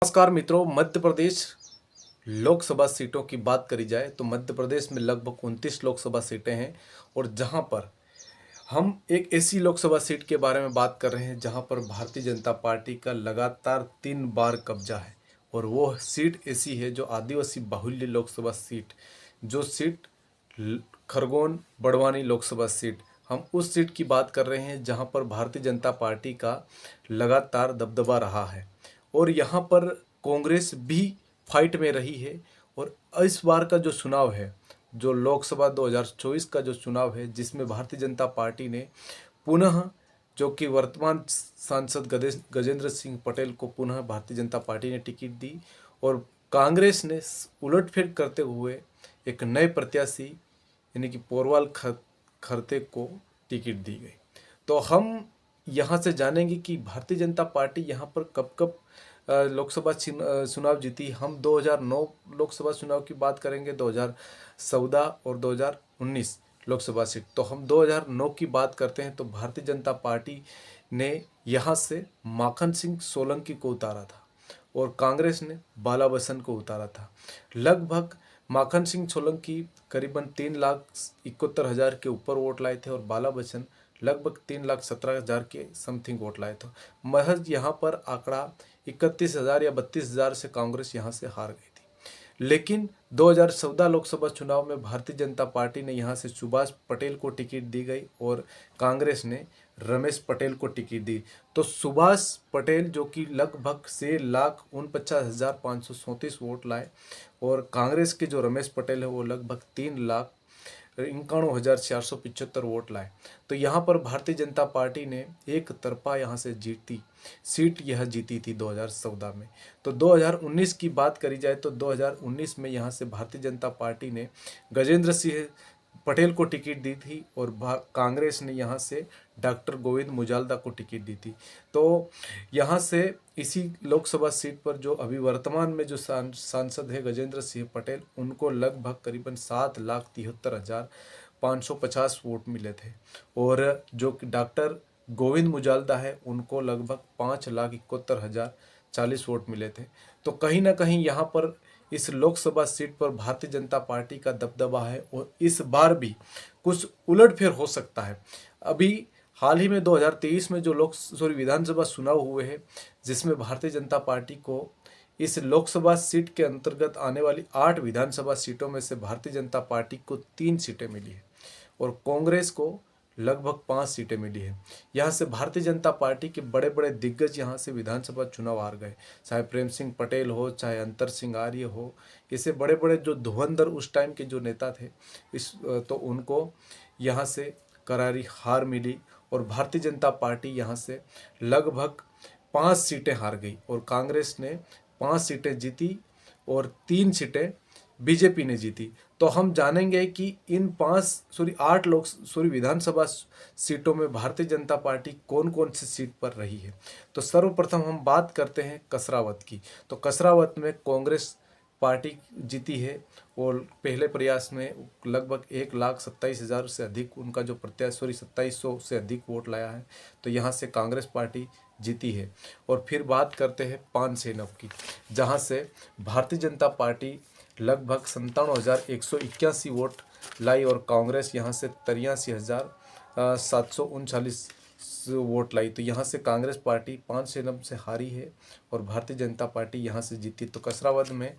नमस्कार मित्रों। मध्य प्रदेश लोकसभा सीटों की बात करी जाए तो मध्य प्रदेश में लगभग 29 लोकसभा सीटें हैं और जहां पर हम एक ऐसी लोकसभा सीट के बारे में बात कर रहे हैं जहां पर भारतीय जनता पार्टी का लगातार 3 बार कब्जा है। और वो सीट ऐसी है जो आदिवासी बाहुल्य लोकसभा सीट, जो सीट खरगोन बड़वानी लोकसभा सीट, हम उस सीट की बात कर रहे हैं जहां पर भारतीय जनता पार्टी का लगातार दबदबा रहा है। और यहाँ पर कांग्रेस भी फाइट में रही है। और इस बार का जो चुनाव है, जो लोकसभा 2024 का जो चुनाव है, जिसमें भारतीय जनता पार्टी ने पुनः, जो कि वर्तमान सांसद गजेंद्र सिंह पटेल को पुनः भारतीय जनता पार्टी ने टिकट दी और कांग्रेस ने उलटफेर करते हुए एक नए प्रत्याशी यानी कि पोरवाल खरते को टिकट दी गई। तो हम यहाँ से जानेंगे कि भारतीय जनता पार्टी यहाँ पर कब कब लोकसभा चुनाव जीती। हम 2009 लोकसभा चुनाव की बात करेंगे, 2014 और 2019 लोकसभा सीट। तो हम 2009 की बात करते हैं तो भारतीय जनता पार्टी ने यहाँ से माखन सिंह सोलंकी को उतारा था और कांग्रेस ने बाला बच्चन को उतारा था। लगभग माखन सिंह सोलंकी करीबन 3,71,000 के ऊपर वोट लाए थे और बाला बच्चन लगभग 3,17,000 के समथिंग वोट लाए थे। महज यहाँ पर आंकड़ा 31,000 या 32,000 से कांग्रेस यहाँ से हार गई थी। लेकिन 2014 लोकसभा चुनाव में भारतीय जनता पार्टी ने यहाँ से सुभाष पटेल को टिकट दी गई और कांग्रेस ने रमेश पटेल को टिकट दी। तो सुभाष पटेल जो कि लगभग 6,49,537 वोट लाए और कांग्रेस के जो रमेश पटेल है वो लगभग 3,91,475 वोट लाए। तो यहाँ पर भारतीय जनता पार्टी ने एक तरफा यहाँ से सीट यह जीती थी 2014 में। तो 2019 की बात करी जाए तो 2019 में यहाँ से भारतीय जनता पार्टी ने गजेंद्र सिंह पटेल को टिकट दी थी और कांग्रेस ने यहाँ से डॉक्टर गोविंद मुजाल्दा को टिकट दी थी। तो यहाँ से इसी लोकसभा सीट पर जो अभी वर्तमान में जो सांसद है गजेंद्र सिंह पटेल, उनको लगभग करीबन 7,73,550 वोट मिले थे और जो कि डॉक्टर गोविंद मुजाल्दा है उनको लगभग 5,71,040 वोट मिले थे। तो कहीं ना कहीं यहाँ पर इस लोकसभा सीट पर भारतीय जनता पार्टी का दबदबा है और इस बार भी कुछ उलटफेर हो सकता है। अभी हाल ही में 2023 में जो विधानसभा चुनाव हुए हैं, जिसमें भारतीय जनता पार्टी को इस लोकसभा सीट के अंतर्गत आने वाली 8 विधानसभा सीटों में से भारतीय जनता पार्टी को 3 सीटें मिली है और कांग्रेस को लगभग 5 सीटें मिली है। यहाँ से भारतीय जनता पार्टी के बड़े बड़े दिग्गज यहाँ से विधानसभा चुनाव हार गए, चाहे प्रेम सिंह पटेल हो, चाहे अंतर सिंह आर्य हो। ऐसे बड़े बड़े जो धुरंधर उस टाइम के जो नेता थे तो उनको यहाँ से करारी हार मिली और भारतीय जनता पार्टी यहाँ से लगभग 5 सीटें हार गई और कांग्रेस ने 5 सीटें जीती और 3 सीटें बीजेपी ने जीती। तो हम जानेंगे कि इन 8 विधानसभा सीटों में भारतीय जनता पार्टी कौन कौन सी सीट पर रही है। तो सर्वप्रथम हम बात करते हैं कसरावत की। तो कसरावत में कांग्रेस पार्टी जीती है और पहले प्रयास में लगभग 1,27,000 से अधिक उनका जो प्रत्याशी 2,700 से अधिक वोट लाया है। तो यहाँ से कांग्रेस पार्टी जीती है। और फिर बात करते हैं पानसेनव की, जहाँ से भारतीय जनता पार्टी लगभग 57,181 वोट लाई और कांग्रेस यहाँ से 83,739 वोट लाई। तो यहाँ से कांग्रेस पार्टी 5 से हारी है और भारतीय जनता पार्टी यहाँ से जीती। तो कसरावद में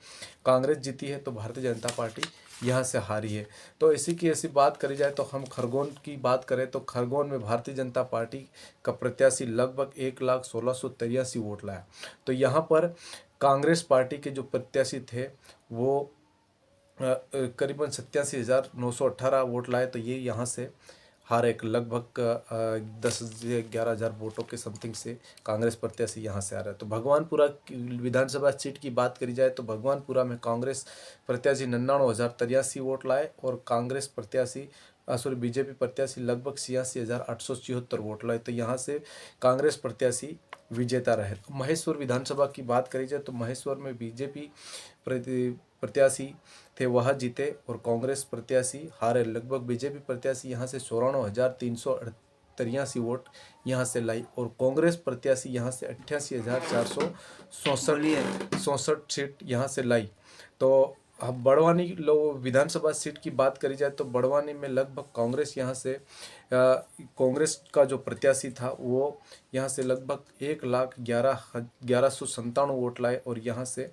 कांग्रेस जीती है तो भारतीय जनता पार्टी यहाँ से हारी है। तो इसी की ऐसी बात करी जाए तो हम खरगोन की बात करें तो खरगोन में भारतीय जनता पार्टी का प्रत्याशी लगभग 1,16,83 वोट लाया। तो यहाँ पर कांग्रेस पार्टी के जो प्रत्याशी थे वो करीबन 87,918 वोट लाए। तो ये यहाँ से हार एक लगभग 10,000-11,000 वोटों के समथिंग से कांग्रेस प्रत्याशी यहाँ से आ रहा है। तो भगवानपुरा विधानसभा सीट की बात करी जाए तो भगवानपुरा में कांग्रेस प्रत्याशी 99,083 वोट लाए और कांग्रेस प्रत्याशी बीजेपी प्रत्याशी लगभग 86,874 वोट लाए। तो यहाँ से कांग्रेस प्रत्याशी विजेता रहे। तो महेश्वर विधानसभा की बात करी जाए तो महेश्वर में बीजेपी प्रत्याशी थे वह जीते और कांग्रेस प्रत्याशी हारे। लगभग बीजेपी प्रत्याशी यहाँ से 94,338 483 वोट यहाँ से लाई और कांग्रेस प्रत्याशी यहाँ से 88,467 सीट यहाँ से लाई। तो अब बड़वानी विधानसभा सीट की बात करी जाए तो बड़वानी में लगभग कांग्रेस यहाँ से कांग्रेस का जो प्रत्याशी था वो यहाँ से लगभग 1,11,97 वोट लाए और यहाँ से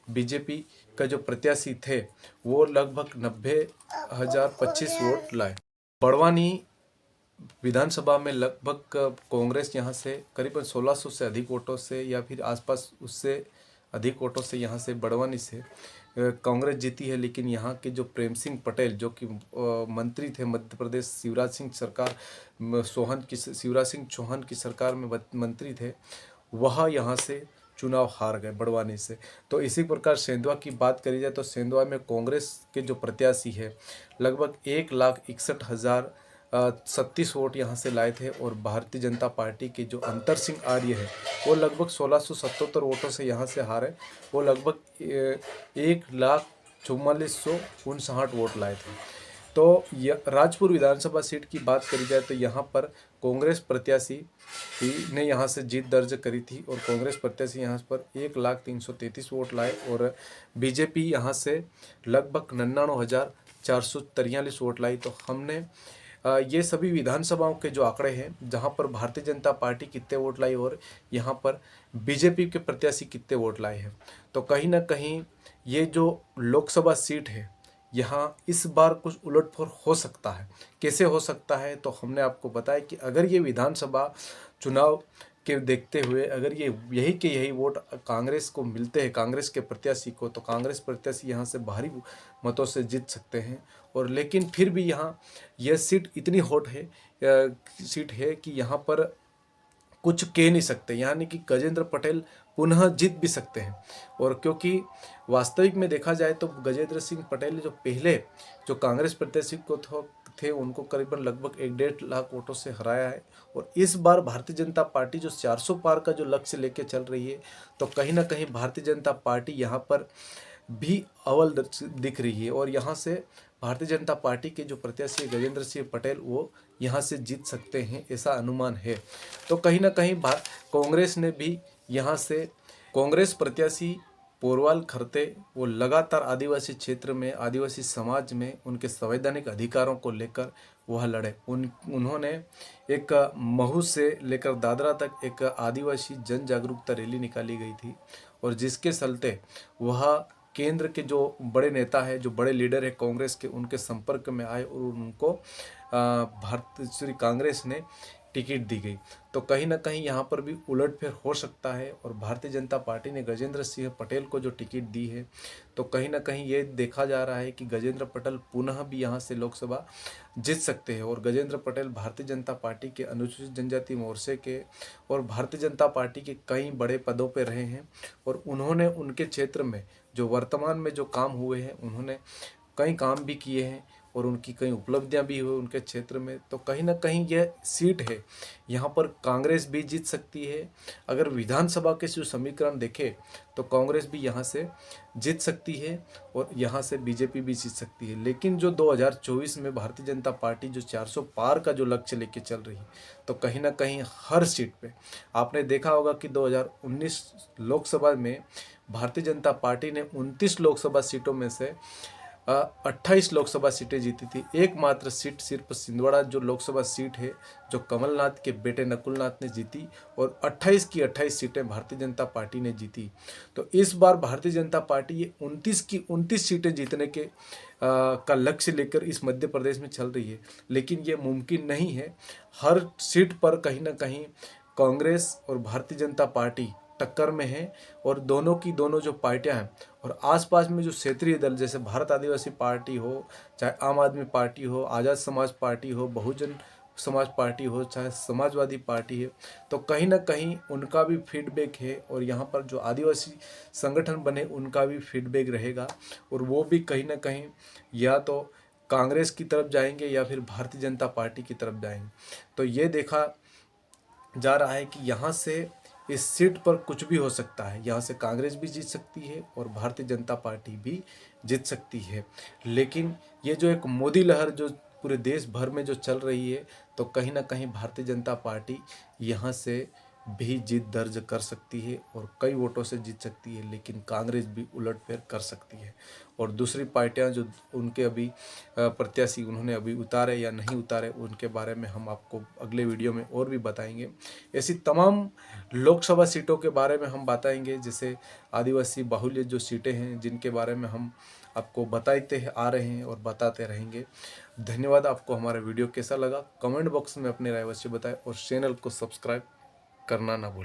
बीजेपी का जो प्रत्याशी थे वो लगभग 90,025 वोट लाए। बड़वानी विधानसभा में लगभग कांग्रेस यहाँ से करीबन 1600 से अधिक वोटों से या फिर आसपास उससे अधिक वोटों से यहाँ से बड़वानी से कांग्रेस जीती है। लेकिन यहाँ के जो प्रेम सिंह पटेल जो कि मंत्री थे मध्य प्रदेश शिवराज सिंह चौहान की सरकार में मंत्री थे, वह यहाँ से चुनाव हार गए बड़वानी से। तो इसी प्रकार सेंधवा की बात करी जाए तो सेंधवा में कांग्रेस के जो प्रत्याशी है लगभग 1,61,036 वोट यहाँ से लाए थे और भारतीय जनता पार्टी के जो अंतर सिंह आर्य है वो लगभग 1,677 वोटों से यहाँ से हारे। वो लगभग 1,44,59 वोट लाए थे। तो राजपुर विधानसभा सीट की बात करी जाए तो यहाँ पर कांग्रेस प्रत्याशी ने यहाँ से जीत दर्ज करी थी और कांग्रेस प्रत्याशी यहाँ पर 1,03,33 वोट लाए और बीजेपी यहाँ से लगभग 99,443 वोट लाई। तो हमने ये सभी विधानसभाओं के जो आंकड़े हैं जहाँ पर भारतीय जनता पार्टी कितने वोट लाई और यहाँ पर बीजेपी के प्रत्याशी कितने वोट लाए हैं। तो कहीं ना कहीं ये जो लोकसभा सीट है यहाँ इस बार कुछ उलटफेर हो सकता है। कैसे हो सकता है तो हमने आपको बताया कि अगर ये विधानसभा चुनाव के देखते हुए अगर ये यही वोट कांग्रेस को मिलते हैं, कांग्रेस के प्रत्याशी को, तो कांग्रेस प्रत्याशी यहाँ से भारी मतों से जीत सकते हैं। और लेकिन फिर भी यहाँ यह सीट इतनी हॉट है कि यहाँ पर कुछ कह नहीं सकते, यानी कि गजेंद्र पटेल पुनः जीत भी सकते हैं। और क्योंकि वास्तविक में देखा जाए तो गजेंद्र सिंह पटेल जो पहले जो कांग्रेस प्रत्याशी को थे उनको करीबन लगभग 1.5 लाख वोटों से हराया है और इस बार भारतीय जनता पार्टी जो 400 पार का जो लक्ष्य लेके चल रही है तो कहीं ना कहीं भारतीय जनता पार्टी यहाँ पर भी अव्वल दिख रही है और यहाँ से भारतीय जनता पार्टी के जो प्रत्याशी गजेंद्र सिंह पटेल वो यहाँ से जीत सकते हैं, ऐसा अनुमान है। तो कहीं ना कहीं कांग्रेस ने भी यहाँ से कांग्रेस प्रत्याशी पोरवाल खरते वो लगातार आदिवासी क्षेत्र में आदिवासी समाज में उनके संवैधानिक अधिकारों को लेकर वह लड़े। उन्होंने एक महू से लेकर दादरा तक एक आदिवासी जन जागरूकता रैली निकाली गई थी और जिसके चलते वह केंद्र के जो बड़े नेता है, जो बड़े लीडर है कांग्रेस के, उनके संपर्क में आए और उनको भारतीय कांग्रेस ने टिकट दी गई। तो कहीं ना कहीं यहाँ पर भी उलटफेर हो सकता है और भारतीय जनता पार्टी ने गजेंद्र सिंह पटेल को जो टिकट दी है तो कहीं ना कहीं ये देखा जा रहा है कि गजेंद्र पटेल पुनः भी यहाँ से लोकसभा जीत सकते हैं। और गजेंद्र पटेल भारतीय जनता पार्टी के अनुसूचित जनजाति मोर्चे के और भारतीय जनता पार्टी के कई बड़े पदों पर रहे हैं और उन्होंने उनके क्षेत्र में जो वर्तमान में जो काम हुए हैं उन्होंने कई काम भी किए हैं और उनकी कई उपलब्धियां भी हुई उनके क्षेत्र में। तो कहीं ना कहीं यह सीट है यहाँ पर कांग्रेस भी जीत सकती है। अगर विधानसभा के जो समीकरण देखें तो कांग्रेस भी यहाँ से जीत सकती है और यहाँ से बीजेपी भी जीत सकती है। लेकिन जो 2024 में भारतीय जनता पार्टी जो 400 पार का जो लक्ष्य लेके चल रही है तो कहीं ना कहीं हर सीट पे आपने देखा होगा कि 2019 लोकसभा में भारतीय जनता पार्टी ने 29 लोकसभा सीटों में से 28 लोकसभा सीटें जीती थी। एकमात्र सीट सिर्फ छिंदवाड़ा जो लोकसभा सीट है जो कमलनाथ के बेटे नकुलनाथ ने जीती और 28 की 28 सीटें भारतीय जनता पार्टी ने जीती। तो इस बार भारतीय जनता पार्टी ये 29 की 29 सीटें जीतने के का लक्ष्य लेकर इस मध्य प्रदेश में चल रही है, लेकिन ये मुमकिन नहीं है। हर सीट पर कहीं ना कहीं कांग्रेस और भारतीय जनता पार्टी टक्कर में है और दोनों की दोनों जो पार्टियां हैं और आसपास में जो क्षेत्रीय दल जैसे भारत आदिवासी पार्टी हो, चाहे आम आदमी पार्टी हो, आज़ाद समाज पार्टी हो, बहुजन समाज पार्टी हो, चाहे समाजवादी पार्टी है, तो कहीं ना कहीं उनका भी फीडबैक है और यहाँ पर जो आदिवासी संगठन बने उनका भी फीडबैक रहेगा और वो भी कहीं ना कहीं या तो कांग्रेस की तरफ जाएंगे या फिर भारतीय जनता पार्टी की तरफ जाएंगे। तो ये देखा जा रहा है कि यहाँ से इस सीट पर कुछ भी हो सकता है। यहाँ से कांग्रेस भी जीत सकती है और भारतीय जनता पार्टी भी जीत सकती है। लेकिन ये जो एक मोदी लहर जो पूरे देश भर में जो चल रही है, तो कहीं ना कहीं भारतीय जनता पार्टी यहाँ से भी जीत दर्ज कर सकती है और कई वोटों से जीत सकती है, लेकिन कांग्रेस भी उलटफेर कर सकती है। और दूसरी पार्टियां जो उनके अभी प्रत्याशी उन्होंने अभी उतारे या नहीं उतारे, उनके बारे में हम आपको अगले वीडियो में और भी बताएंगे। ऐसी तमाम लोकसभा सीटों के बारे में हम बताएंगे, जैसे आदिवासी बाहुल्य जो सीटें हैं जिनके बारे में हम आपको बताते आ रहे हैं और बताते रहेंगे। धन्यवाद। आपको हमारा वीडियो कैसा लगा कमेंट बॉक्स में अपनी राय अवश्य बताएं और चैनल को सब्सक्राइब करना ना भूलें।